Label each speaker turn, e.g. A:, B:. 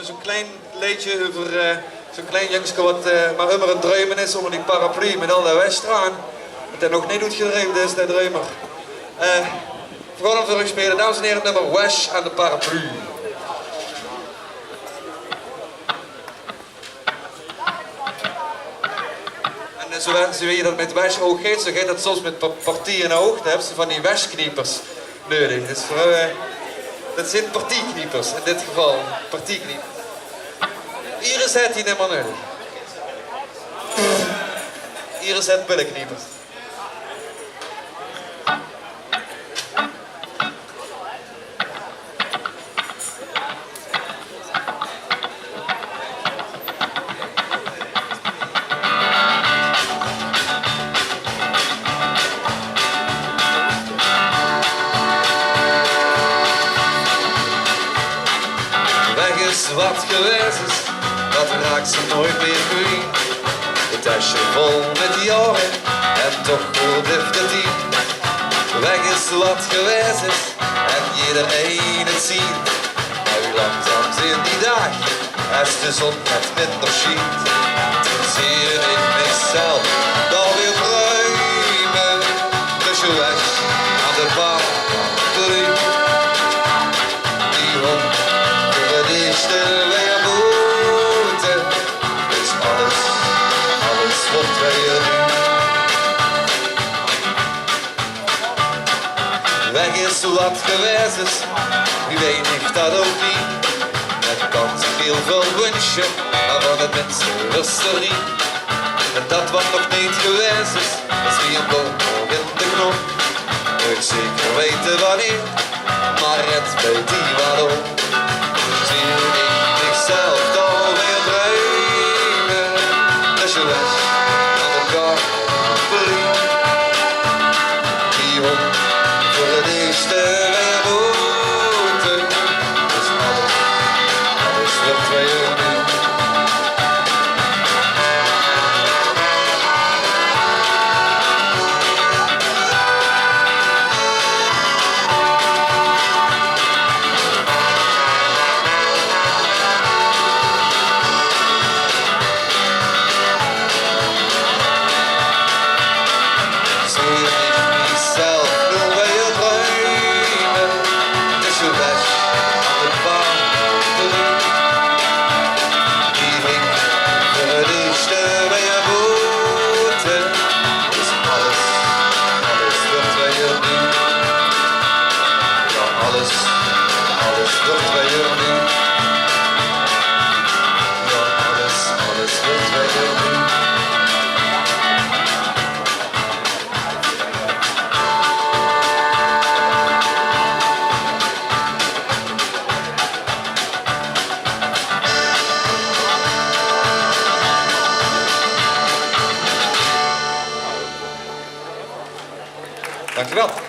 A: Zo'n klein liedje over zo'n klein jongske wat maar immer een druimen is onder die paraplu met al dat westraan. Dat hij nog niet doet gedreven is, dat druimer. We gaan hem voor u spelen, dames en heren, het nummer Wesh aan de paraplu. En zo weet je dat met Wesh ook gaat, zo gaat dat soms met partieën ook. Dan hebben ze van die Wesh-kniepers nodig. Dus voor, dat zijn partiekniepers, in dit geval partiekniepers. Hier is het die nummer nodig. Hier is het billenkniepers. Wat geweest is, dat raakt ze nooit meer kwijt. Het tasje vol met jaren en toch blijft het hier. Weg is wat geweest is en iedereen het ziet. Nu langzaam zijn die dag, als de zon net minder schiet. Toen zie ik mezelf dan weer ruimen. Dus je weg aan de paraplu. Die hond stil weer moeten, dus alles wordt weer nu. Weg is wat geweest is, wie weet heeft dat ook niet. Het kan zich heel veel wünschen, maar van het minste rust er niet. En dat wat nog niet geweest is wie een boom in de knop. Nooit zeker weten wanneer, maar het weet die waarom. Zie ik mezelf dan weer druimen, dus je weg aan elkaar verliefd. Die hond voor het eerste weer moeten, dus alles wordt weer nu. Dankjewel.